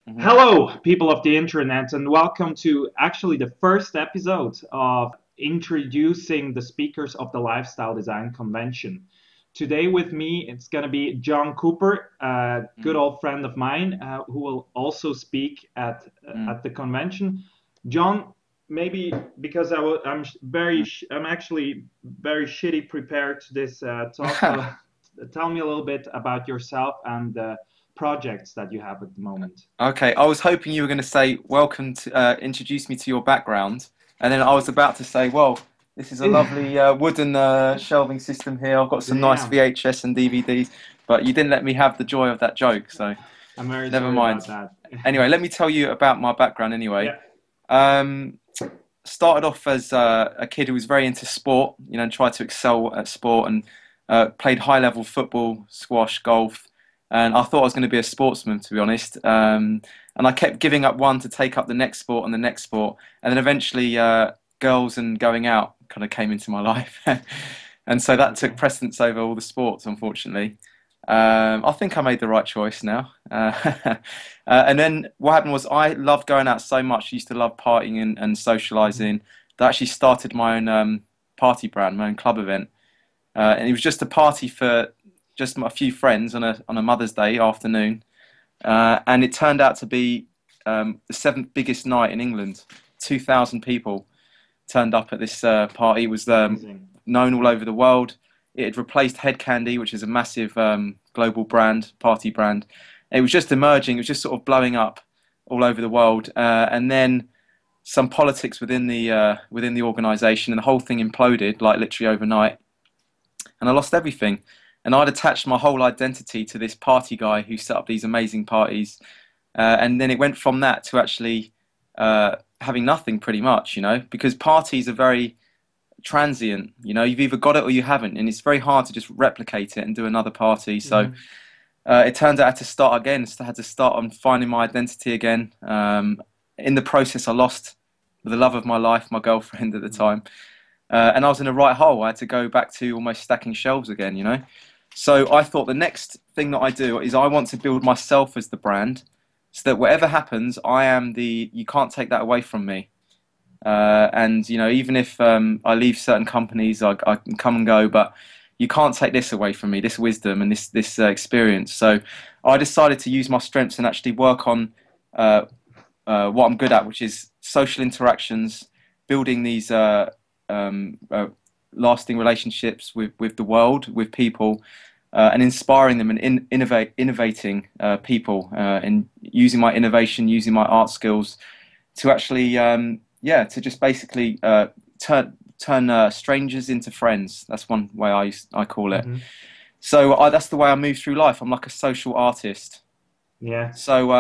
Mhm. Hello, people of the internet, and welcome to actually the first episode of introducing the speakers of the Lifestyle Design Convention. Today, with me, it's going to be John Cooper, a good Mm, old friend of mine, who will also speak mm. at the convention. John, maybe because I'm actually very shitty prepared to this talk. So, tell me a little bit about yourself and the projects that you have at the moment. Okay, I was hoping you were going to say, welcome to introduce me to your background. And then I was about to say, well, this is a lovely wooden shelving system here. I've got some nice Damn. VHS and DVDs, but you didn't let me have the joy of that joke, so I'm very never sorry mind. about that. Anyway, let me tell you about my background anyway. Yeah. Um, Started off as a kid who was very into sport, tried to excel at sport and played high level football, squash, golf. And I thought I was going to be a sportsman, to be honest. And I kept giving up one to take up the next sport and the next sport. And then eventually, girls and going out kind of came into my life. And so that took Okay. precedence over all the sports, unfortunately. I think I made the right choice now. And then what happened was I loved going out so much. I used to love partying and Mhm. socializing. That actually started my own party brand, my own club event. And it was just a party for just a few friends on a Mother's Day afternoon. And it turned out to be the seventh biggest night in England. 2,000 people turned up at this party. It was Amazing. known all over the world. It had replaced Head Candy, which is a massive global brand, party brand. It was just emerging. It was just sort of blowing up all over the world. And then some politics within the organisation, and the whole thing imploded like literally overnight. And I lost everything. And I'd attached my whole identity to this party guy who set up these amazing parties. And then it went from that to actually having nothing, pretty much, because parties are very transient. You've either got it or you haven't, and it's very hard to just replicate it and do another party. So Mhm. it turns out I had to start again. So I had to start on finding my identity again. In the process, I lost the love of my life, my girlfriend at the Mhm. time, and I was in a right hole. I had to go back to almost stacking shelves again. So I thought the next thing that I do is I want to build myself as the brand, so that whatever happens, I am the. You can't take that away from me. And even if I leave certain companies, I can come and go, but you can't take this away from me, this wisdom and this experience. So I decided to use my strengths and actually work on uh, what I'm good at, which is social interactions, building these lasting relationships with the world, with people, and inspiring them and innovating people, and using my innovation, using my art skills to actually, to just basically turn strangers into friends. That's one way I call it. Mhm. So that's the way I move through life. I'm like a social artist. Yeah. So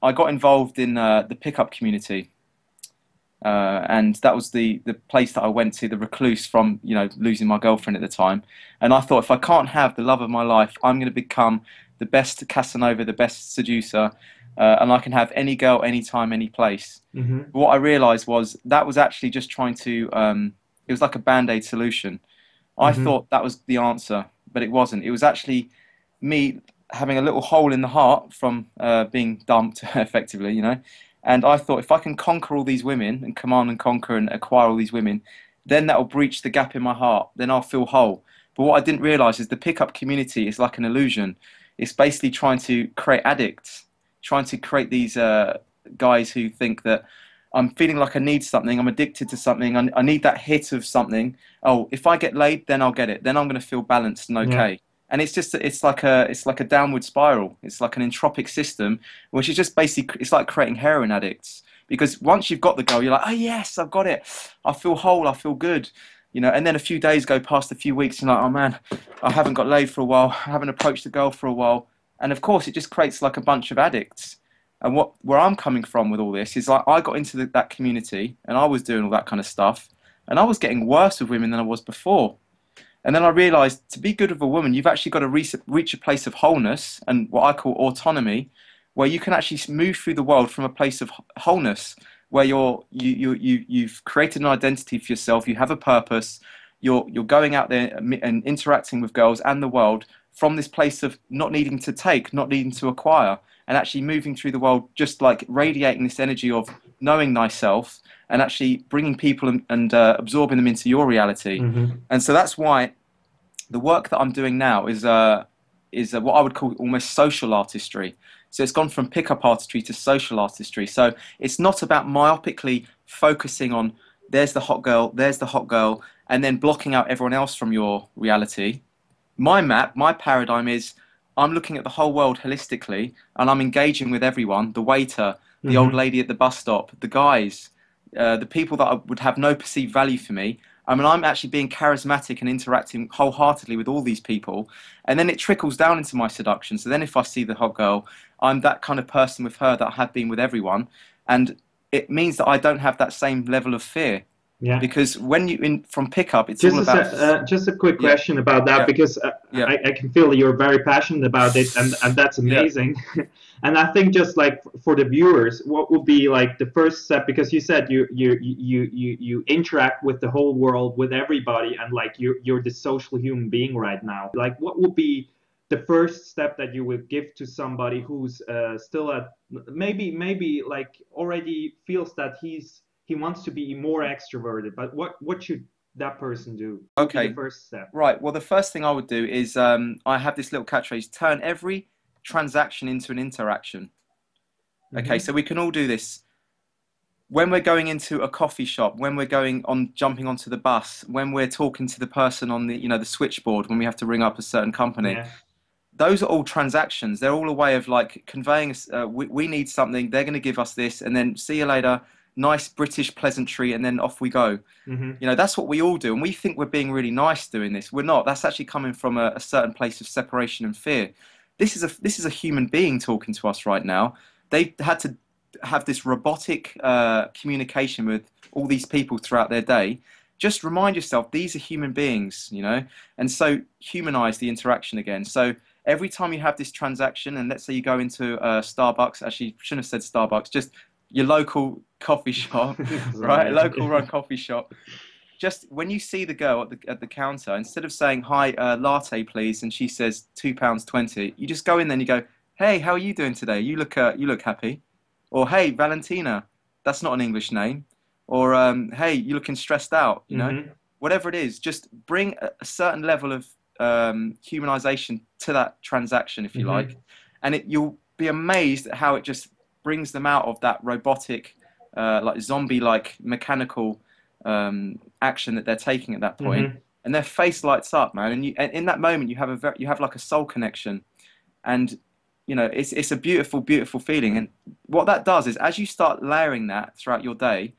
I got involved in the pickup community, and that was the place that I went to, the recluse from losing my girlfriend at the time. And I thought if I can't have the love of my life, I'm going to become the best Casanova, the best seducer, and I can have any girl, anytime, any place. Mhm. But what I realized was that was actually just trying to. It was like a band-aid solution. I Mhm. thought that was the answer, but it wasn't. It was actually me having a little hole in the heart from being dumped, effectively. And I thought if I can conquer all these women and command and conquer and acquire all these women, then that will breach the gap in my heart. Then I'll feel whole. But what I didn't realize is the pickup community is like an illusion. It's basically trying to create addicts, trying to create these guys who think that I'm feeling like I need something, I'm addicted to something, I need that hit of something. Oh, if I get laid, then I'll get it. Then I'm going to feel balanced and Yeah. okay. And it's like a downward spiral. It's like an entropic system, which is just basically it's like creating heroin addicts. Because once you've got the goal, you're like, oh yes, I've got it. I feel whole. I feel good. And then a few days go past, a few weeks, and you're like, oh man, I haven't got laid for a while. I haven't approached the girl for a while. And of course, it just creates like a bunch of addicts. And where I'm coming from with all this is like I got into that community and I was doing all that kind of stuff, and I was getting worse with women than I was before. And then I realized to be good with a woman, you've actually got to reach a place of wholeness and what I call autonomy, where you can actually move through the world from a place of wholeness, where you've created an identity for yourself, you have a purpose, you're going out there and interacting with girls and the world from this place of not needing to take, not needing to acquire. and actually moving through the world, just like radiating this energy of knowing thyself and actually bringing people and absorbing them into your reality. Mm-hmm. And so that's why the work that I'm doing now is what I would call almost social artistry. So it's gone from pickup artistry to social artistry. So it's not about myopically focusing on there's the hot girl, and then blocking out everyone else from your reality. My map, my paradigm is I'm looking at the whole world holistically and I'm engaging with everyone, the waiter, the old Mm-hmm. lady at the bus stop, the guys, the people that would have no perceived value for me. I mean, I'm actually being charismatic and interacting wholeheartedly with all these people. And then it trickles down into my seduction. So then if I see the hot girl, I'm that kind of person with her that I have been with everyone. And it means that I don't have that same level of fear. Yeah. Because when you in from pickup, it's all about Just a quick yeah, question about that yeah, because yeah, I can feel that you're very passionate about it, and that's yeah. amazing. And I think just like for the viewers, what would be like the first step? Because you said you interact with the whole world, with everybody, and like you're the social human being right now. Like, what would be the first step that you would give to somebody who's still at maybe like already feels that he wants to be more extroverted, but what should that person do? What would be the Okay, first step? right. Well, the first thing I would do is I have this little catchphrase: turn every transaction into an interaction. Okay, Mm-hmm. so we can all do this when we're going into a coffee shop, when we're going on jumping onto the bus, when we're talking to the person on the the switchboard, when we have to ring up a certain company. Yeah. Those are all transactions. They're all a way of like conveying we need something, they're going to give us this, and then see you later, nice British pleasantry, and then off we go. Mm-hmm. That's what we all do, and we think we're being really nice doing this. We're not. That's actually coming from a certain place of separation and fear. This is a human being talking to us right now. They had to have this robotic communication with all these people throughout their day. Just remind yourself these are human beings, and so humanize the interaction again. So every time you have this transaction, and let's say you go into Starbucks, actually shouldn't have said Starbucks, just your local coffee shop, right? Sorry. Local run coffee shop. Just when you see the girl at the counter, instead of saying hi, latte please, and she says £2.20, you just go in there and you go, hey, how are you doing today? You look happy. Or hey, Valentina, that's not an English name. Or hey, you're looking stressed out. Mm-hmm. Whatever it is, just bring a certain level of humanization to that transaction, if you Mm-hmm. like, and you'll be amazed at how it just brings them out of that robotic, like zombie-like mechanical action that they're taking at that point, Mm-hmm. and their face lights up, man. And in that moment, you have like a soul connection, and it's a beautiful, beautiful feeling. And what that does is, as you start layering that throughout your day,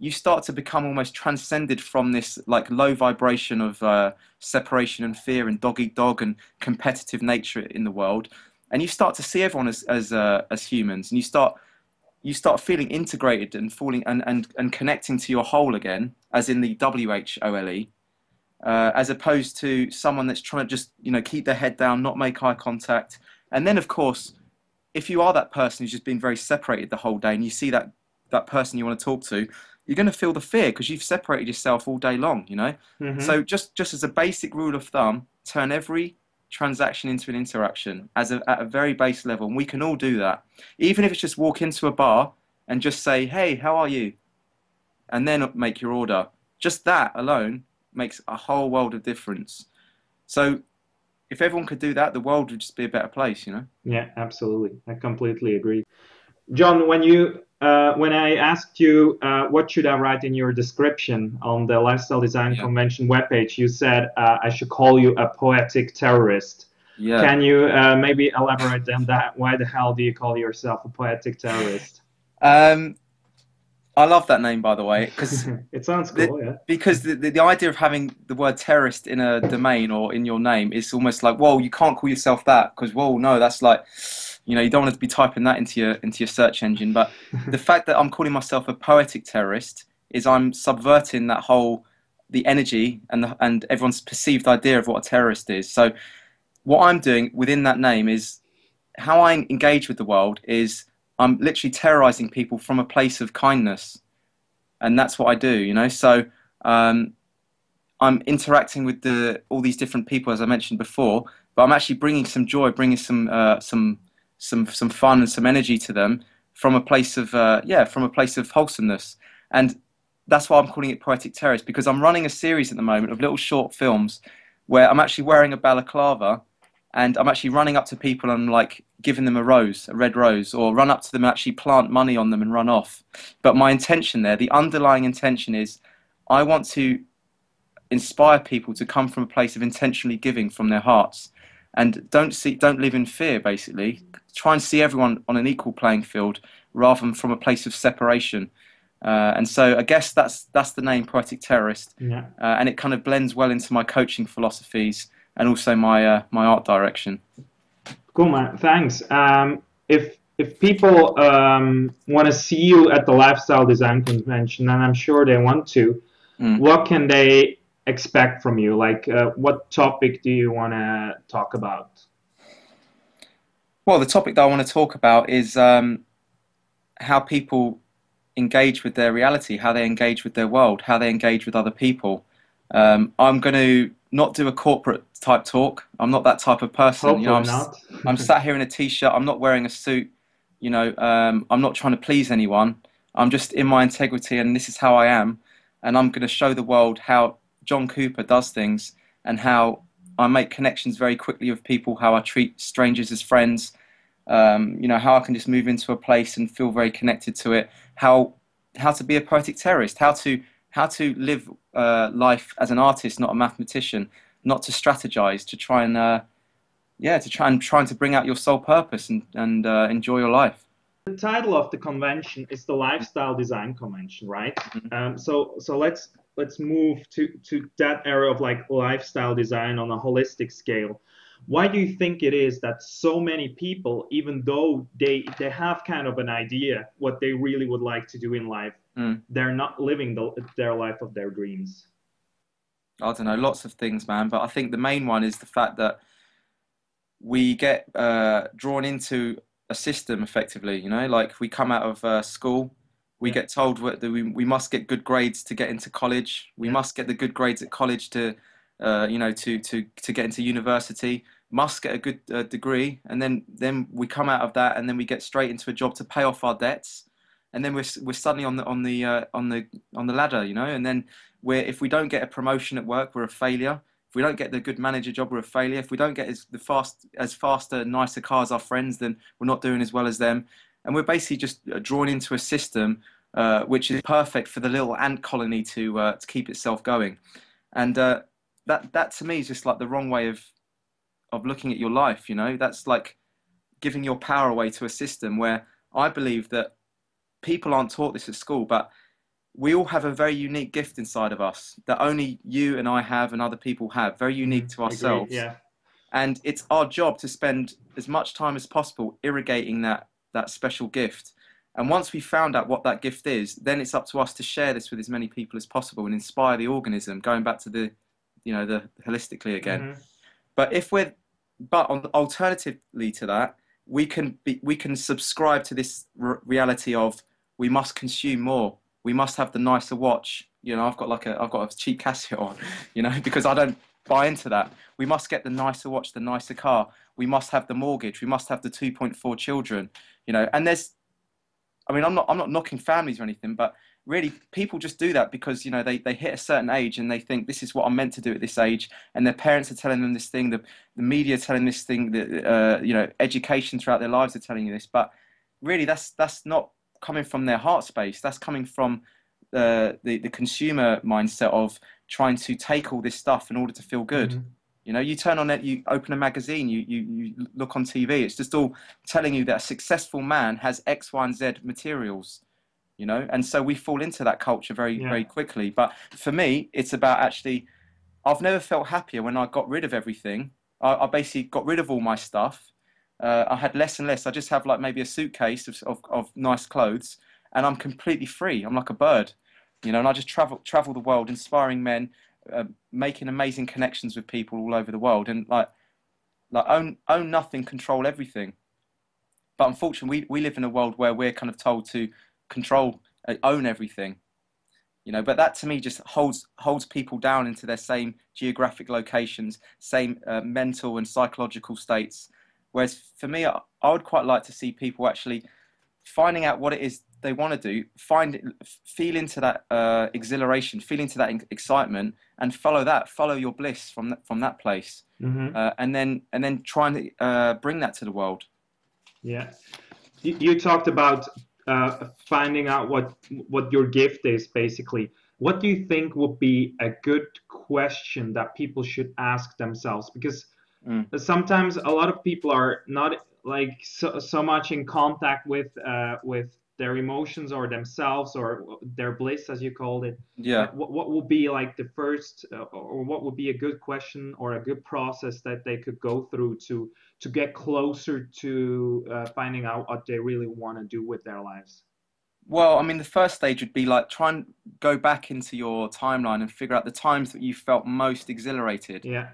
you start to become almost transcended from this like low vibration of separation and fear and dog eat dog and competitive nature in the world, and you start to see everyone as humans, and you start feeling integrated and falling and connecting to your whole again, as in the WHOLE, as opposed to someone that's trying to just keep their head down, not make eye contact. And then of course, if you are that person who's just been very separated the whole day, and you see that person you want to talk to, you're going to feel the fear because you've separated yourself all day long. Mm-hmm. So just as a basic rule of thumb, turn every transaction into an interaction at a very base level, and we can all do that. Even if it's just walk into a bar and just say, "Hey, how are you?" and then make your order. Just that alone makes a whole world of difference. So if everyone could do that, the world would just be a better place. Yeah, absolutely. I completely agree. John, when I asked you what should I write in your description on the Lifestyle Design Yeah. Convention webpage, you said I should call you a poetic terrorist. Yeah. Can you maybe elaborate on that? Why the hell do you call yourself a poetic terrorist? Um, I love that name, by the way, because It sounds the, cool, yeah. the idea of having the word terrorist in a domain or in your name is almost like, whoa, you can't call yourself that because, whoa, no, that's like, you don't want to be typing that into your search engine. But the fact that I'm calling myself a poetic terrorist is I'm subverting the energy and everyone's perceived idea of what a terrorist is. So what I'm doing within that name is how I engage with the world is I'm literally terrorizing people from a place of kindness, and that's what I do. So um, I'm interacting with all these different people, as I mentioned before, but I'm actually bringing some joy, bringing some some fun and some energy to them from a place of from a place of wholesomeness. And that's why I'm calling it Poetic Terrorist, because I'm running a series at the moment of little short films where I'm actually wearing a balaclava and I'm actually running up to people and like giving them a rose, a red rose, or run up to them and actually plant money on them and run off. But my intention there, the underlying intention is I want to inspire people to come from a place of intentionally giving from their hearts, and don't live in fear. Basically, try and see everyone on an equal playing field rather than from a place of separation. And so I guess that's the name, Poetic Terrorist, Yeah. and it kind of blends well into my coaching philosophies and also my art direction. Cool, man. Thanks. If people want to see you at the Lifestyle Design Convention, and I'm sure they want to, Mm. what can they expect from you? Like, what topic do you want to talk about? Well, the topic that I want to talk about is how people engage with their reality, how they engage with their world, how they engage with other people. I'm going to not do a corporate type talk. I'm not that type of person. You know, Hopefully not. I'm sat here in a t-shirt. I'm not wearing a suit. You know, I'm not trying to please anyone. I'm just in my integrity, and this is how I am. And I'm going to show the world how John Cooper does things and how I make connections very quickly with people, how I treat strangers as friends, you know, how I can just move into a place and feel very connected to it, how to be a poetic terrorist, how to live life as an artist, not a mathematician, not to strategize, to try and trying to bring out your sole purpose and enjoy your life. The title of the convention is the Lifestyle Design Convention, right? So let's move to that area of like lifestyle design on a holistic scale. Why do you think it is that so many people, even though they have kind of an idea what they really would like to do in life, Mm. they're not living their life of their dreams? I don't know, lots of things, man, but I think the main one is the fact that we get drawn into a system effectively. You know, like we come out of school, we Yeah. get told that we must get good grades to get into college. We Yeah. must get the good grades at college to, you know, to get into university. Must get a good degree, and then we come out of that, and then we get straight into a job to pay off our debts, and then we're suddenly on the ladder, you know, and then if we don't get a promotion at work, we're a failure. If we don't get the good manager job, we're a failure. If we don't get as faster, nicer cars as our friends, then we're not doing as well as them. And we're basically just drawn into a system which is perfect for the little ant colony to keep itself going. And that to me is just like the wrong way of looking at your life. You know, that's like giving your power away to a system where I believe that people aren't taught this at school, but we all have a very unique gift inside of us that only you and I have and other people have, very unique to Agree. ourselves. Yeah. And it's our job to spend as much time as possible irrigating that special gift. And once we've found out what that gift is, then it's up to us to share this with as many people as possible and inspire the organism, going back to the, you know, the holistically again. Mm-hmm. But alternatively to that, we can subscribe to this reality of we must consume more. We must have the nicer watch. You know, I've got a cheap Casio on, you know, because I don't buy into that. We must get the nicer watch, the nicer car. We must have the mortgage. We must have the 2.4 children, you know. And I mean, I'm not knocking families or anything, but really people just do that because, you know, they hit a certain age and they think this is what I'm meant to do at this age. And their parents are telling them this thing, the media telling this thing, that, you know, education throughout their lives are telling you this. But really that's not coming from their heart space. That's coming from the consumer mindset of trying to take all this stuff in order to feel good. Mm-hmm. You know, you turn on it, you open a magazine, you look on TV. It's just all telling you that a successful man has X, Y, and Z materials. You know, and so we fall into that culture very, Yeah. very quickly. But for me, it's about actually, I've never felt happier when I got rid of everything. I basically got rid of all my stuff. I had less and less. I just have like maybe a suitcase of nice clothes, and I'm completely free. I'm like a bird, you know, and I just travel the world, inspiring men, making amazing connections with people all over the world, and like own nothing, control everything. But unfortunately, we live in a world where we're kind of told to control, own everything, you know. But that to me just holds people down into their same geographic locations, same mental and psychological states, Whereas for me, I would quite like to see people actually finding out what it is they want to do, feel into that exhilaration, feel into that excitement, and follow your bliss from that place, Hmm. and then try and bring that to the world. Yeah. You talked about finding out what your gift is, basically. What do you think would be a good question that people should ask themselves? Because Mm. sometimes a lot of people are not like so much in contact with their emotions or themselves or their bliss, as you called it. Yeah. What would be like the first, or what would be a good question or a good process that they could go through to get closer to finding out what they really want to do with their lives? Well, I mean, the first stage would be like try and go back into your timeline and figure out the times that you felt most exhilarated. Yeah,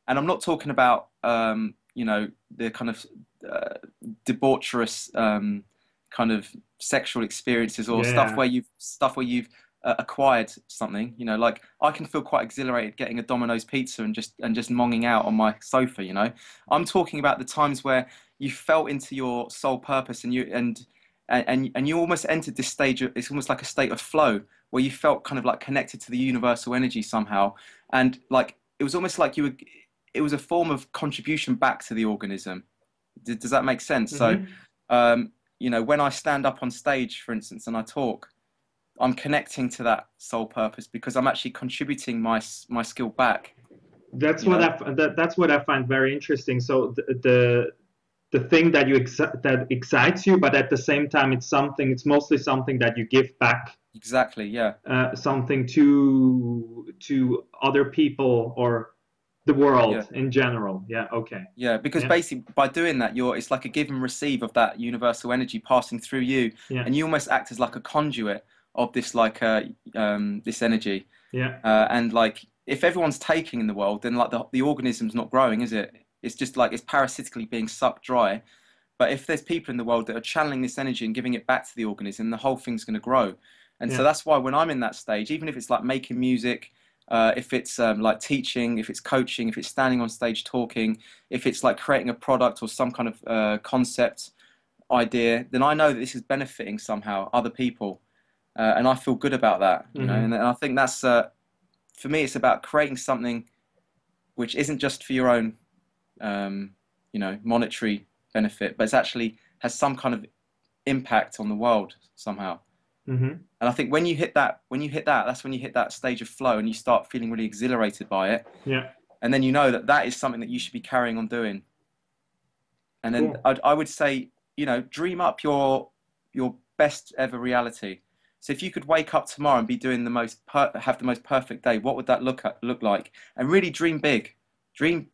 And I'm not talking about the kind of uh, debaucherous kind of sexual experiences or yeah, stuff where you've acquired something. You know, like I can feel quite exhilarated getting a Domino's pizza and just monging out on my sofa. You know, I'm talking about the times where you felt into your sole purpose and you almost entered this stage of, it's almost like a state of flow where you felt kind of like connected to the universal energy somehow, and like it was almost like you were, it was a form of contribution back to the organism. Does that make sense? So, hmm, when I stand up on stage, for instance, and I talk, I'm connecting to that soul purpose because I'm actually contributing my skill back. that's You what know, that's what I find very interesting. So the thing that that excites you, but at the same time, it's mostly something that you give back, exactly. Yeah, something to other people or the yeah, world in general. Yeah. Okay. yeah. Because Yeah. basically, by doing that, it's like a give and receive of that universal energy passing through you, Yeah. and you almost act as like a conduit of this this energy. Yeah. And like if everyone's taking in the world, then like the organism's not growing, is it? It's just like it's parasitically being sucked dry. But if there's people in the world that are channeling this energy and giving it back to the organism, the whole thing's going to grow. And so Yeah. that's why when I'm in that stage, even if it's like making music, if it's like teaching, if it's coaching, if it's standing on stage talking, if it's like creating a product or some kind of concept idea, then I know that this is benefiting somehow other people, and I feel good about that. You know, Hmm. and I think that's for me, it's about creating something which isn't just for your own, monetary benefit, but it's actually has some kind of impact on the world somehow. Hmm. And I think that's when you hit that stage of flow and you start feeling really exhilarated by it. Yeah. And then you know that that is something that you should be carrying on doing. And then Cool. I would say, dream up your best ever reality. So if you could wake up tomorrow and be doing have the most perfect day, what would that look like? And really dream big, dream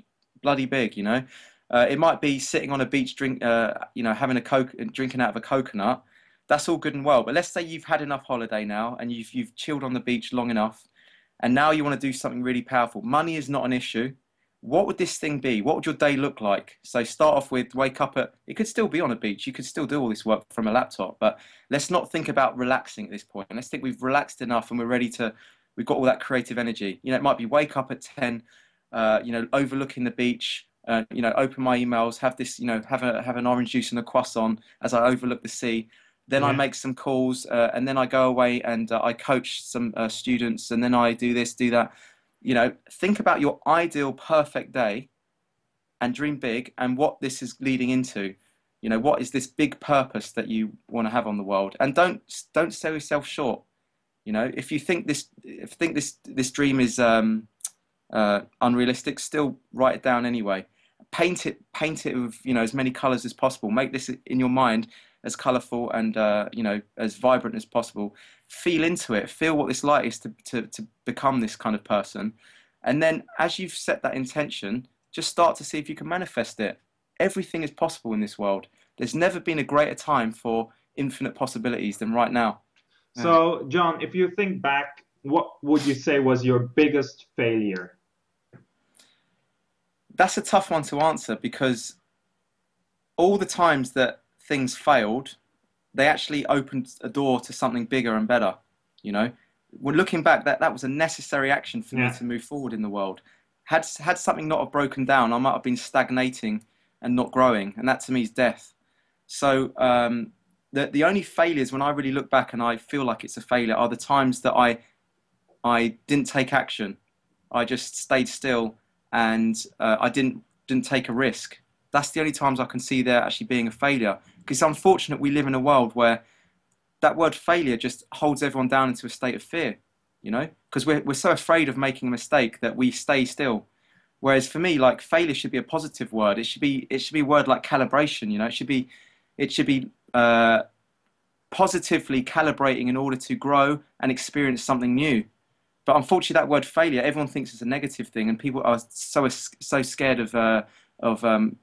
bloody big. It might be sitting on a beach, having a coke, drinking out of a coconut. That's all good and well. But let's say you've had enough holiday now, and you've chilled on the beach long enough, and now you want to do something really powerful. Money is not an issue. What would this thing be? What would your day look like? So start off with wake up it could still be on a beach. You could still do all this work from a laptop, but let's not think about relaxing at this point. Let's think we've relaxed enough and we've got all that creative energy. It might be wake up at 10, overlooking the beach, open my emails, have this, have an orange juice and a croissant as I overlook the sea. Then I Yeah. make some calls, and then I go away and I coach some students, and then I do this, do that. Think about your ideal perfect day and dream big and what this is leading into. What is this big purpose that you want to have on the world? And don't sell yourself short. If you think this dream is unrealistic, still write it down anyway. Paint it with as many colors as possible. Make this in your mind as colorful and as vibrant as possible. Feel into it. Feel what this like is to become this kind of person, and then as you've set that intention, just start to see if you can manifest it. Everything is possible in this world. There's never been a greater time for infinite possibilities than right now. Yeah. So, John, if you think back, what would you say was your biggest failure? That's a tough one to answer because all the times that things failed, they actually opened a door to something bigger and better. When looking back, that was a necessary action for me Yeah. to move forward in the world. Had something not have broken down, I might have been stagnating and not growing, and that to me is death. So the only failures when I really look back and I feel like it's a failure are the times that I didn't take action. I just stayed still and I didn't take a risk. That's the only times I can see there actually being a failure. Because it's unfortunate we live in a world where that word failure just holds everyone down into a state of fear, you know, because we're so afraid of making a mistake that we stay still. Whereas for me, like failure should be a positive word. It should be a word like calibration. You know, it should be positively calibrating in order to grow and experience something new. But unfortunately, that word failure, everyone thinks it's a negative thing, and people are so scared of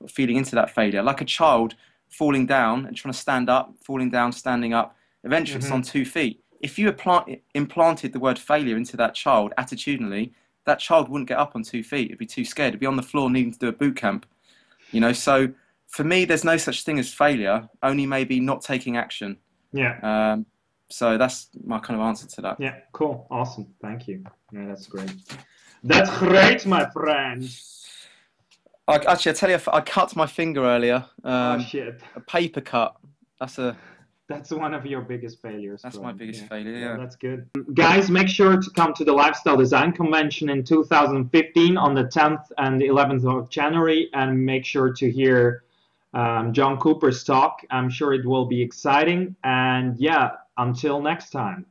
feeling into that failure. Like a child falling down and trying to stand up, falling down, standing up. Eventually, it's on Hmm. 2 feet. If you implanted the word failure into that child attitudinally, that child wouldn't get up on 2 feet. It'd be too scared. It'd be on the floor needing to do a boot camp. You know, so for me, there's no such thing as failure. Only maybe not taking action. Yeah. Um, so that's my kind of answer to that. Yeah. Cool. Awesome. Thank you. Yeah, that's great. That's great, my friend. Actually, I tell you, I cut my finger earlier. Oh shit. A paper cut. That's a That's one of your biggest failures, that's my bro. biggest Yeah. failure. Yeah, Yeah. that's good. Guys, make sure to come to the Lifestyle Design Convention in 2015 on the 10th and 11th of January, and make sure to hear John Cooper's talk. I'm sure it will be exciting. And yeah, until next time.